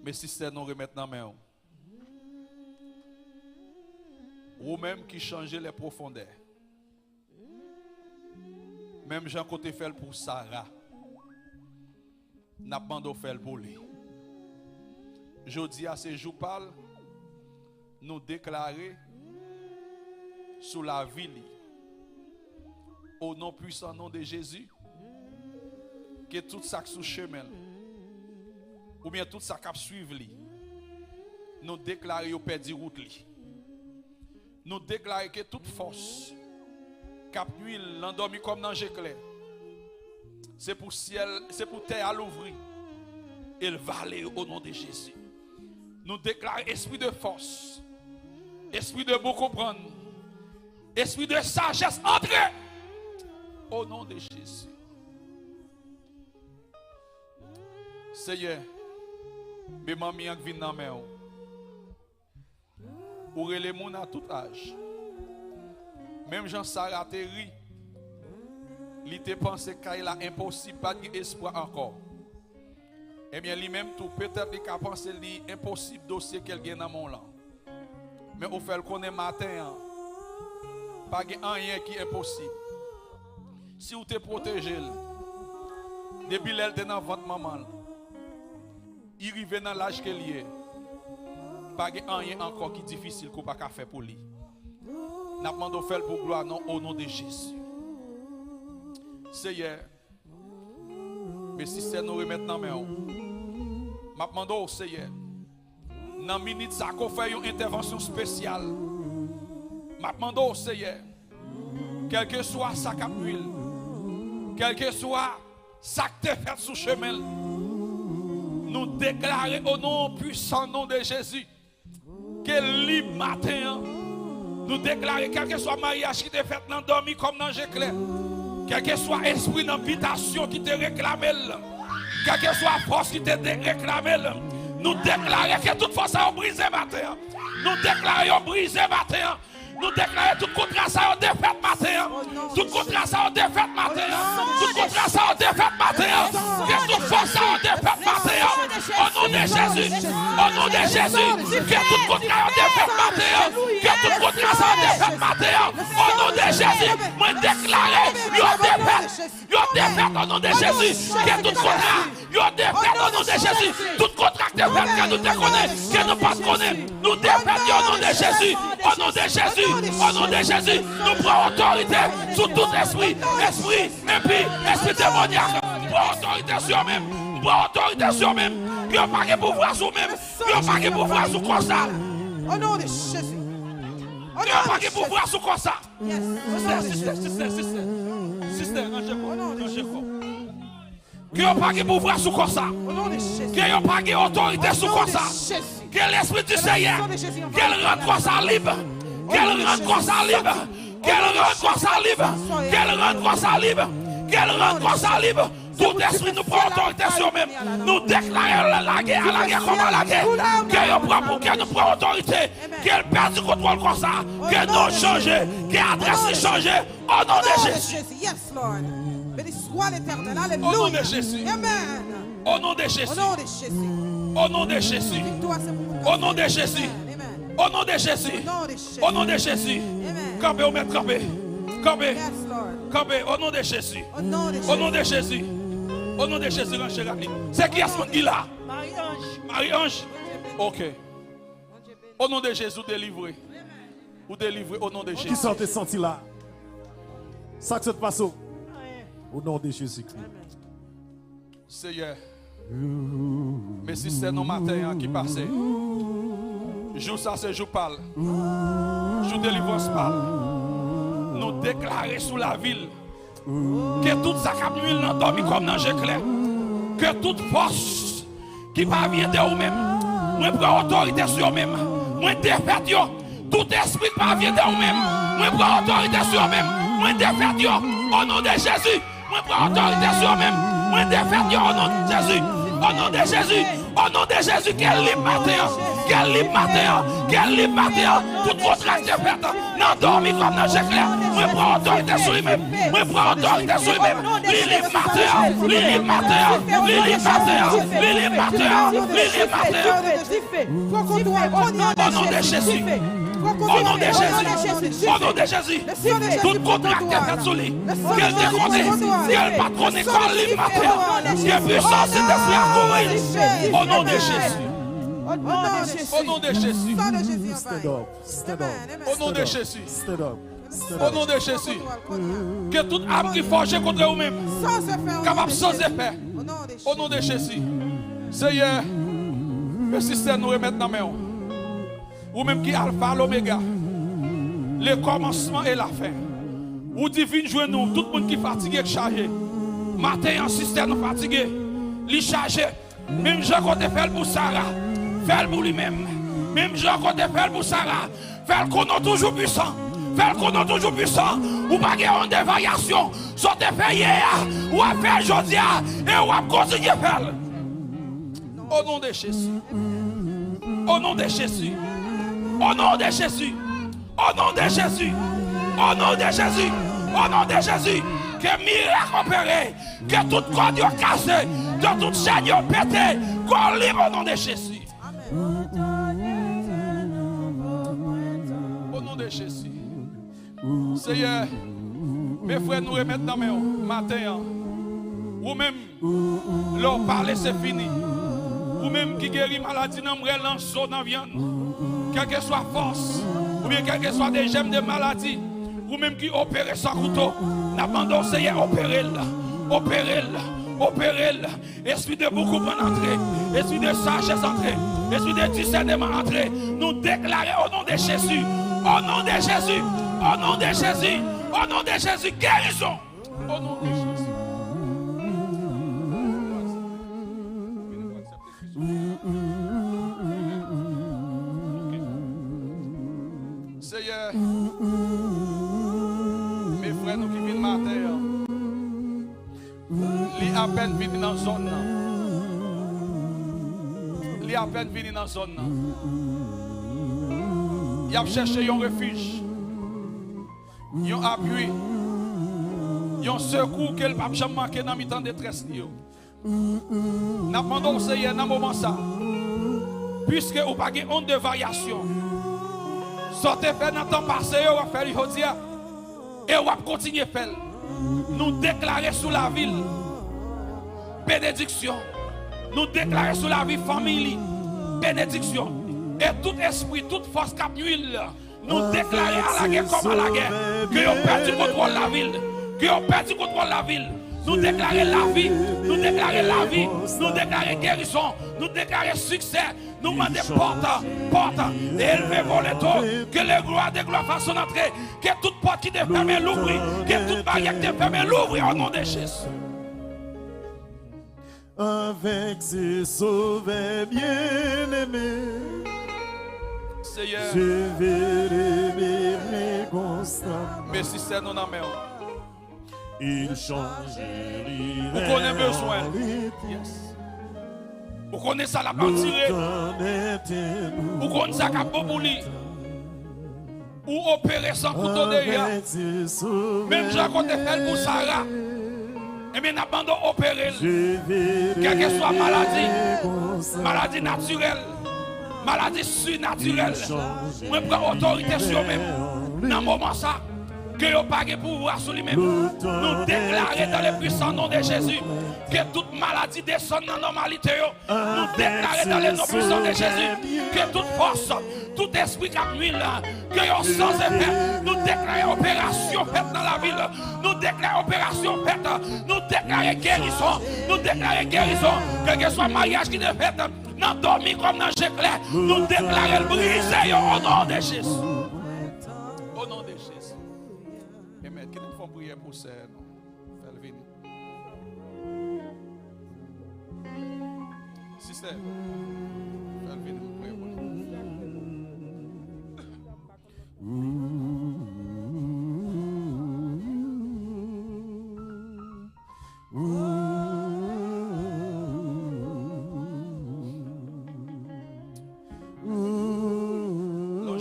Mais si c'est nous remettre dans main. Ou même qui changeait les profondeurs. Même Jean côté fait pour Sarah. N'a pas fait pour lui. Je dis à ces jours parle, nous déclarer sous la vie au nom puissant nom de Jésus que tout ça sous chemin ou bien tout ça qui suivre lui nous déclarer au perdu route lui. Nous déclarer que toute force cap nuit l'endormi comme dans éclair. C'est pour ciel, c'est pour terre à l'ouvrir. Il va aller au nom de Jésus. Nous déclarons esprit de force, esprit de bon comprendre, esprit de sagesse entrer au nom de Jésus. Seigneur, mes mamans qui viennent dans mes mains, ou les gens à tout âge, même Jean-Sarah Terry, il te pensé qu'il a impossible, pas d'espoir encore. Eh bien, lui-même, tout peut-être qu'il a pensé l'impossible dossier qu'elle gagne dans mon land. Mais au fait, qu'on est matin, pas rien qui est impossible. Si vous te protégez, depuis qu'elle est dans votre maman, il arrive dans l'âge qu'elle est, pas rien encore qui est difficile qu'on pas faire pour lui. Nous demandons faire pour gloire au nom de Jésus. Seigneur, mais si c'est nous remettre dans main, je demande au Seigneur, dans la minute ça qu'on fait une intervention spéciale, je demande au Seigneur, quel que soit sa capule, quel que soit sa que tu fait sous chemin, nous déclarer au nom puissant nom de Jésus que libre matin, nous déclarer quel que soit mariage qui te fait dans dormi comme dans l'éclair. Quel que soit esprit d'invitation qui te réclame, quelle que soit force qui te réclame, nous déclarons que toute force a brisé matin. Nous déclarons brisé matin. Nous déclarons tout contrat ça défaite matin. Tout contrat ça défaite matin. Tout contrat ça défaite matin. Que toute force ça défaite matin. Au nom de Jésus. Au nom de Jésus. Que tout contrat défaite matin. Que tout contrat ça défaite matin. Au nom de Jésus. Moi déclarer yo défaite au nom de Jésus. Que tout contrat yo défaite au nom de Jésus. Tout contrat défaite que nous te connaissons, que nous pas connaissons. Nous défaite au nom de Jésus. Au nom de Jésus. Au nom de Jésus, nous prenons autorité sur tout esprit, esprit impie, esprit démoniaque. Nous prenons autorité sur eux-mêmes. Nous prenons autorité sur eux-mêmes. Ils n'ont pas de pouvoir sur eux-mêmes. Ils n'ont pas de pouvoir sur comme ça. Au nom de Jésus. Ils n'ont pas de pouvoir sur comme ça. Sister, rangez-vous. Qui n'ont pas de pouvoir sur comme ça. Qui n'ont pas d'autorité sur comme ça. Que l'esprit du Seigneur, qu'elle rende comme ça libre. Qu'elle rende comme ça libre. Qu'elle rende comme ça libre. Qu'elle rende comme ça libre. Qu'elle rende comme ça libre. Tout esprit nous prend autorité sur nous-mêmes. Nous déclarons la guerre comme la guerre. Qu'elle prend pour qu'elle nous prend autorité. Qu'elle perde du contrôle comme ça. Qu'elle nous change. Qu'elle adresse changer. Au nom de Jésus. Yes, Lord. Béni soit l'Éternel. Alléluia. Au nom de Jésus. Amen. Au nom de Jésus. Au nom de Jésus. Au nom de Jésus. Au nom de Jésus. Au nom de Jésus. Au nom de Jésus. Campez, on met campé. Campé. Campé. Au nom de Jésus. Au nom de Jésus. Au nom de Jésus. C'est qui est là? Marie-Ange. Marie-Ange. Ok. Au nom de Jésus, délivrez. Ou délivrez au nom de Jésus. Qui sont tes sentis là? Ça que se passe au nom de Jésus-Christ. Seigneur. Mais si c'est nos matins qui passent, jour ça c'est jour parle, jour délivrance parle, nous déclarer sous la ville que toute sa capille n'a dormi comme dans l'éclair, que toute force qui va venir de vous-même, moi prends autorité sur vous-même, moi défaite yo, tout esprit qui va venir de vous-même, moi prends autorité sur vous-même, moi défaite yo, au nom de Jésus, moi prends autorité sur vous-même, moi défaite yo au nom de Jésus. Au nom de Jésus, qu'elle est matin, Quel libre matin, quel libre matin, tout contrat est fait. Non, dormi comme dans Jéclair. Moi, prends autorité sur lui-même. Moi, prends autorité sur lui-même. Libre matin, libre matin, libre matin, libre matin, libre matin. Au nom de Jésus. Au nom de Jésus, au nom de Jésus, tout contrat qui est fait sur lui, qu'elle déconne, qu'elle patronne, qu'elle libre matin, qu'elle puissance et d'esprit à courir. Au nom de Jésus. Au nom de Jésus. Stand up. Stand up. Au nom de Jésus. Stand up. Stand Au up. nom de Jésus. Que toute âme qui forge contre vous-même, capable sans effet. Au nom de Jésus. Seigneur, le système nous remet dans la main. Ou même qui est alpha, l'oméga. Le commencement et la fin. Ou divine jouer nous, tout le monde qui est fatigué et chargé. Matin en système nous fatigué. Li chargé. Même Jean qu'on fait pour Sarah. Fait pour lui-même. Même Jean qu'on fait pour Sarah. Fait qu'on est toujours puissant. Fait qu'on est toujours puissant. Ou pas qu'il y ait des variations. Sortez fait hier. Ou à faire aujourd'hui. Et ou à continuer à faire. Au nom de Jésus. Au nom de Jésus. Au nom de Jésus. Au nom de Jésus. Au nom de Jésus. Au nom de Jésus. Que miracle opéré. Que toute corde cassée. Que toute chaîne pété. Qu'on libre au nom de Jésus. Au nom de Jésus. Seigneur, mes frères nous remettent dans mes matin. Ou même, leur parler c'est fini. Ou même qui guérit maladie dans le lanceau dans la viande. Quelle que soit force, ou bien quel que soit des gemmes de maladie, ou même qui opère sans couteau, n'abandonne Seigneur, opérez-le, opérez-le, opérez-le. Esprit de beaucoup pour entrer, esprit de sagesse entrer, esprit de discernement entrer. Nous déclarons au nom de Jésus, au nom de Jésus, au nom de Jésus, au nom de Jésus, guérison, au nom de Jésus. Seigneur, mes frères nous qui viennent matin, ils à peine viennent dans la zone. Ils à peine viennent dans la zone. Ils ont cherché un refuge, un appui, un secours qu'elle ne peut jamais manquer dans le temps de détresse. Nous demandons au Seigneur dans ce moment ça, puisque vous n'avez pas honte de variation. Sortez faire dans le temps passé, on va faire aujourd'hui et on va continuer à faire. Nous déclarer sur la ville bénédiction. Nous déclarer sur la vie famille bénédiction. Et tout esprit, toute force cap nuit, nous déclarer à la guerre comme à la guerre que vous perdu le contrôle de la ville. Que vous perdu le contrôle de la ville. Nous déclarer la vie, nous déclarer la vie, nous déclarer guérison, nous déclarer succès, nous demandons porte, élever vos lettres, que les gloires des gloires fassent entrer, que toute porte qui est fermée l'ouvrir, que toute barrière qui est fermée l'ouvrir au nom de Jésus. Avec ses sauvés bien-aimés, Seigneur, je vais l'aimer constamment. merci Seigneur, nous n'en Il change vous connaissez besoin. Yes. Vous connaissez ça la partie. Vous connaissez ça la bobouli. Ou opérer sans couteau derrière. Même Jean quand tu fait pour Sarah. Et bien n'abandonne opérer. Quelle que soit maladie naturelle, maladie surnaturelle. Moi je prends autorité sur même. Dans le moment ça. Que vous pas de pouvoir sur lui-même. Nous déclarons dans le puissant nom de Jésus que toute maladie descende dans la normalité. Nous déclarons dans le nom puissant de Jésus que toute force, tout esprit qui a nuit là, que vous sans effet. Nous déclarons opération faite dans la ville. Nous déclarons opération faite. Nous déclarons guérison. Nous déclarons guérison. Quel que soit le mariage qui est fait, dans dormir comme dans Jéclair, nous déclarons briser au nom de Jésus. Au nom de Jésus. Amen. Qui nous font prier pour ça? Fais-le venir. Sister, fais-le venir pour prier pour nous.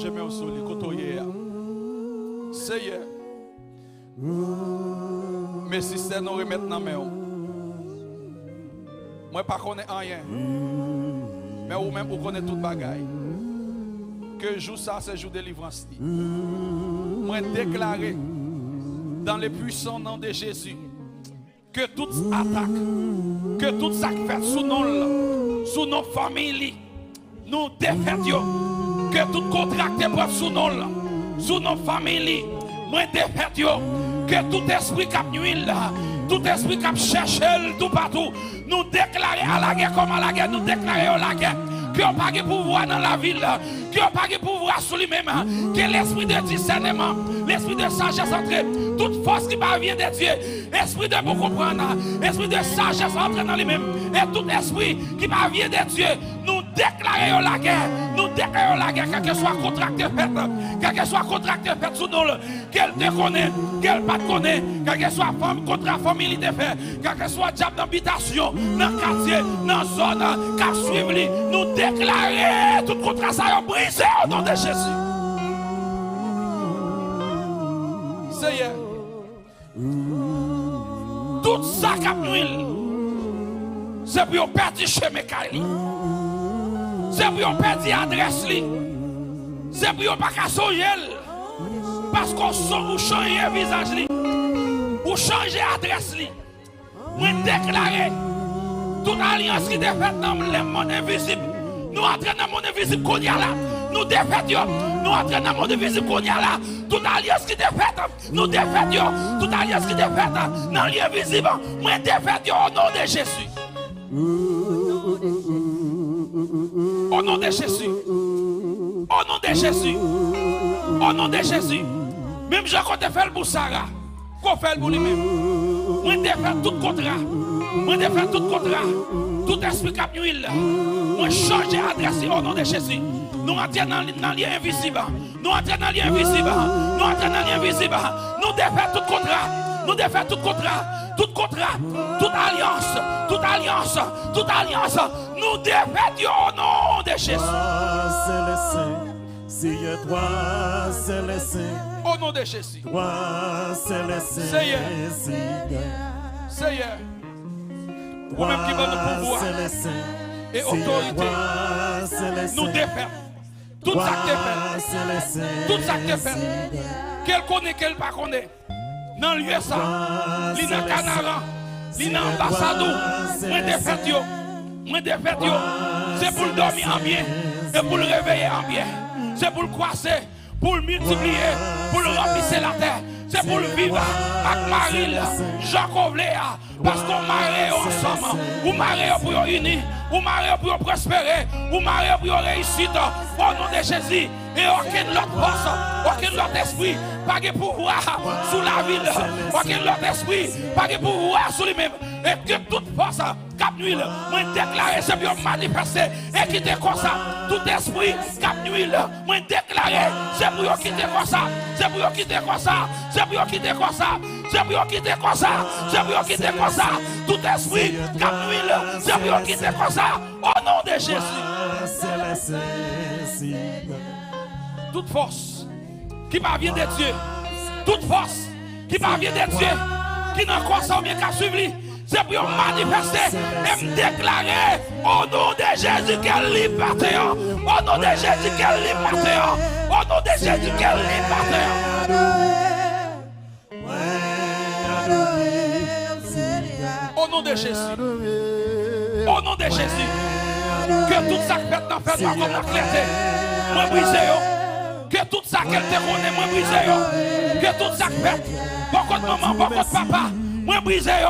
Plongez mes au sol, côtoyer. Seigneur. Mais si c'est nous remettre dans mes mains. Moi pas connais rien. Mais ou même vous connaissez toute bagaille. Que jour ça c'est jour de délivrance. Moi déclarer dans le puissant nom de Jésus que toute attaque, que tout ça qui fait sous nos familles, nous défaisions. Que tout contrat qui est sous nos familles, moi défaisions. Que tout esprit qui a nuit là, tout esprit qui a cherché tout partout, nous déclarer à la guerre comme à la guerre, nous déclarer à la guerre. Qui n'a pas de pouvoir dans la ville, qui n'a pas de pouvoir sur lui-même, que l'esprit de discernement, l'esprit de sagesse entre, toute force qui vient de Dieu, esprit de vous comprendre, esprit de sagesse entre dans lui-même, et tout esprit qui vient de Dieu, nous déclarons la guerre, quel que soit contracté fait, quel que soit contracté fait sous nous, qu'elle te connaît, qu'elle pas te connaît, quel que soit femme contre la famille de fait, quel que soit diable d'habitation, dans le quartier, dans la zone, qu'à suivre, nous déclarer tout contrat ça est brisé au nom de Jésus. Seigneur, tout ça qui a nuit, c'est pour perdre chemin Kali, c'est pour perdre l'adresse, c'est pour pas casser parce qu'on change le visage, ou changer l'adresse. Nous déclarer toute alliance qui est faite dans le monde invisible. Nous entrons dans le monde invisible qu'on y a là. Nous défaitions. Nous entrons dans le monde invisible qu'on y a là. Toute alliance qui est faite, nous défaisions. Toute alliance qui est faite dans l'invisible. Nous défaisions au nom de Jésus. Au nom de Jésus. Au nom de Jésus. Au nom de Jésus. Même je compte faire le Boussara. Qu'on fait le bout lui-même. Moi défait tout contrat. Moi défait tout contrat. Tout esprit cap huile. Moi changer adresse au nom de Jésus. Nous entrons dans l'île invisible. Nous entrons dans l'île invisible. Nous entrons dans l'île invisible. Nous défait tout contrat. Nous défait tout contrat. Tout contrat. Toute alliance. Toute alliance. Toute alliance. Nous défait au nom de Jésus. Seigneur, toi, c'est le Saint. Au nom de Jésus. Toi, c'est le Saint. Seigneur. Vous-même qui va nous pouvoir et autorité. Nous défaire. Tout ça qui est fait. Tout ça qui est fait. Qu'elle connaît, qu'elle pas connaît. Dans l'USA, l'INA Canara, l'INA ambassadeur. Moi défaire. Moi défaire. C'est pour le dormir en bien. Et pour le réveiller en bien. C'est pour le croiser, pour le multiplier, pour le remplir la terre. C'est pour le vivre avec Marie, Jacob Léa. Parce qu'on marie ensemble. Ou marie pour unir. Ou marie pour prospérer. Ou marie pour réussir. Au nom de Jésus. Et aucun autre force, aucun autre esprit, pas de pouvoir sous la ville. Aucun autre esprit, pas de pouvoir sous lui-même. Et que toute force, cap nuit, moi déclarer, c'est pour manifester. Et quitter comme ça. Tout esprit, cap nuit, moi déclarer, c'est pour quitter comme ça. C'est pour quitter comme ça. C'est pour quitter comme ça. C'est pour quitter comme ça. C'est pour quitter comme ça. Tout esprit, cap nuit, c'est pour quitter comme ça. Au nom de Jésus. Toute force qui parvient de Dieu, toute force qui parvient de Dieu, qui n'a quoi ça ou bien qu'à suivre, c'est pour manifester et me déclarer au nom de Jésus qu'elle liberté. Au nom de Jésus qu'elle liberté. Au nom de Jésus qu'elle liberté. Au nom de Jésus. Au nom de Jésus. Que tout ça fait dans fait comme la clarté. Moi briser. Que tout ça qu'elle te connaît, moi briser. Que tout ça fait, beaucoup de maman, beaucoup de papa, moi briser.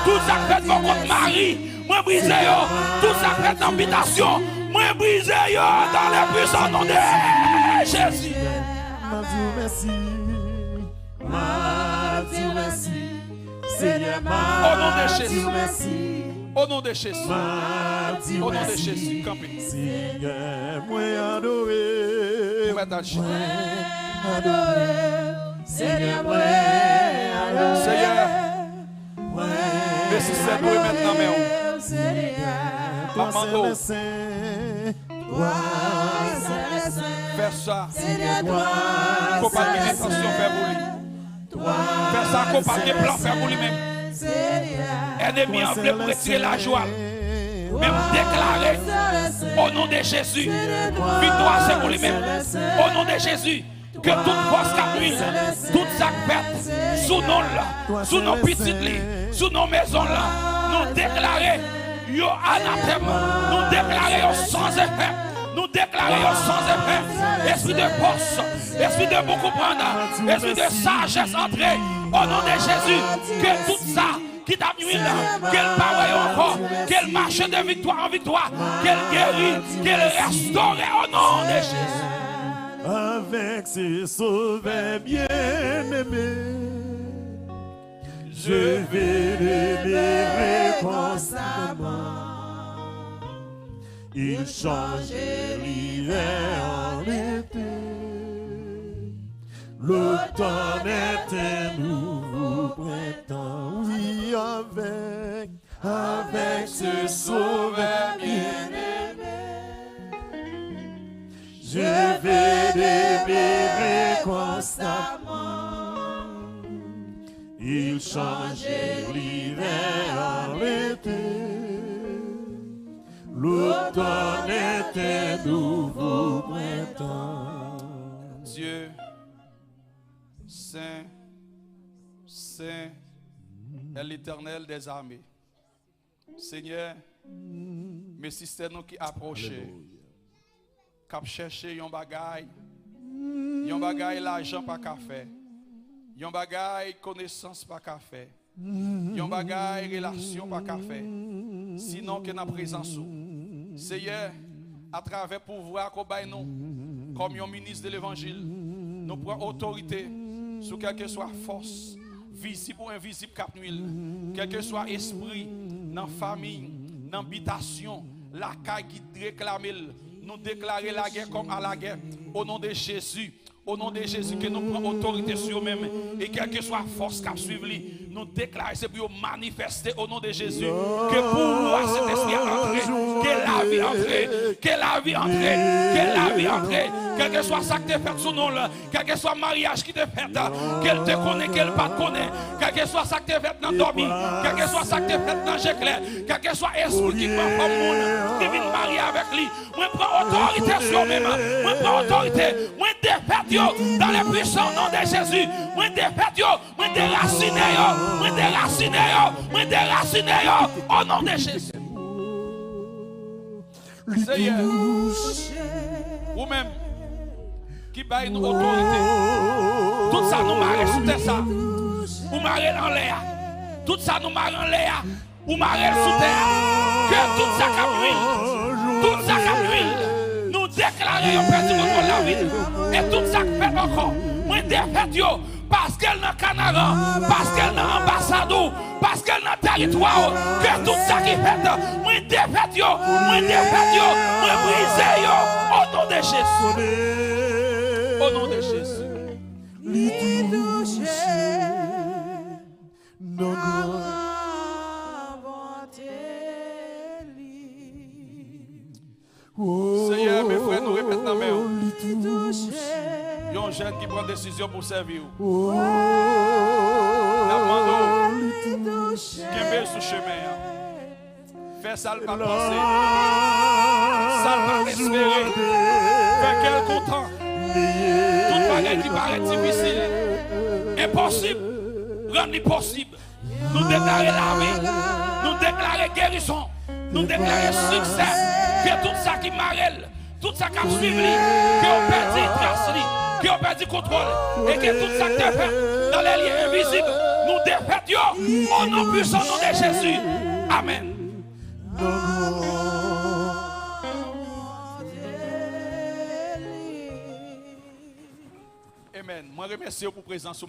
Tout ça fait beaucoup de mari, moi briser. Tout ça fait d'habitation, moi briser dans le puissant nom de Jésus. Au nom de Jésus. Au nom de Jésus. Au nom de Jésus. Campez. Seigneur, moi adoré. Seigneur, moi adoré. Seigneur. Merci c'est nous maintenant, mais toi c'est le Saint. Toi c'est le Fais ça. Qu'on pas de intention faire pour lui. Fais ça qu'on pas de plan faire pour lui-même. Ennemi en voulait pour retirer la joie. Même déclarer au nom de Jésus. Victoire c'est pour lui-même. Au nom de Jésus. Que toute force capille, toute sa perte, sous nos là, sous nos petites lits, sous nos maisons là, nous déclarer yo anathème, nous déclarer sans effet, nous déclarer sans effet, esprit de force, esprit de beaucoup prendre, esprit de sagesse entrer, au nom de Jésus, que tout ça qui t'a mis là, qu'elle parle encore, qu'elle marche de victoire en victoire, qu'elle guérit, qu'elle restaure au nom de Jésus. Avec ses sauveurs bien-aimés, je vais l'aimer constamment. Il change l'hiver en été, l'automne est un nouveau printemps. Oui, avec ce sauveur bien-aimé, je vais l'aimer constamment. Il change l'hiver en été, l'automne est un nouveau printemps. Dieu, Saint, Saint est l'Éternel des armées. Seigneur, mais si c'est nous qui approchons, qui chercher yon bagay l'argent pas qu'à faire, yon bagay connaissance pas qu'à faire, yon bagay relation pas qu'à faire, sinon que dans présence ou. Seigneur, à travers pouvoir qu'on baille nous, comme yon ministre de l'évangile, nous prenons autorité sur quelle que soit force, visible ou invisible cap nuit, quel que soit esprit, dans famille, dans habitation, la caille qui réclame. Nous déclarer la guerre comme à la guerre. Au nom de Jésus. Au nom de Jésus, que nous prenons autorité sur nous-mêmes. Et quelle que soit la force qui suit, nous déclarons, c'est pour manifester au nom de Jésus. Que pour cet esprit entrer. Que la vie entre. Que la vie entre. Que la vie entre. Quel que soit ça que tu fait sous nous, quel que soit le mariage qui te fait, qu'elle te connaît, qu'elle ne te connaît. Quel que soit ça que tu fait dans dormir. Quel que soit ça que tu fait dans l'éclair. Quel que soit l'esprit qui prend comme monde, qui vient marier avec lui. Moi, je prends autorité sur moi-même. Moi, je prends autorité. Moi, je défaite dans le puissant nom de Jésus. Moi, je défaite moi, je déracine moi, je déracine moi, je déracine au nom de Jésus. Seigneur, vous-même, qui baille nous autorité. Tout ça nous marre sous terre ça. Ou marre en l'air. Tout ça nous marre en l'air. Ou marre sous terre. Que tout ça cap huile. Tout ça cap huile. Nous déclarer au perdu contre la ville. Et tout ça fait encore. Moi défaite yo. Parce qu'elle n'a Canara. Parce qu'elle n'a ambassade. Parce qu'elle n'a territoire. Que tout ça qui fait. Moi défaite yo. Moi défaite yo. Moi brise yo. Au nom de Jésus. Au nom de Jésus. Seigneur, mes frères, nous répétons la main. Il y a un jeune qui prend décision pour servir. Qui met sous chemin. Fais ça le pas penser. Ça le pas espérer. Fais quel content. Tout bagage qui paraît difficile, impossible, rendre possible. Nous déclarer la vie, nous déclarer guérison, nous déclarer succès. Que tout ça qui m'arrête, tout ça qui a suivi, que on perdu trace, que on perdu contrôle, et que tout ça qui est fait dans les liens invisibles, nous défaitions au nom puissant de Jésus. Amen. Amen. Moi, remercie pour la présence.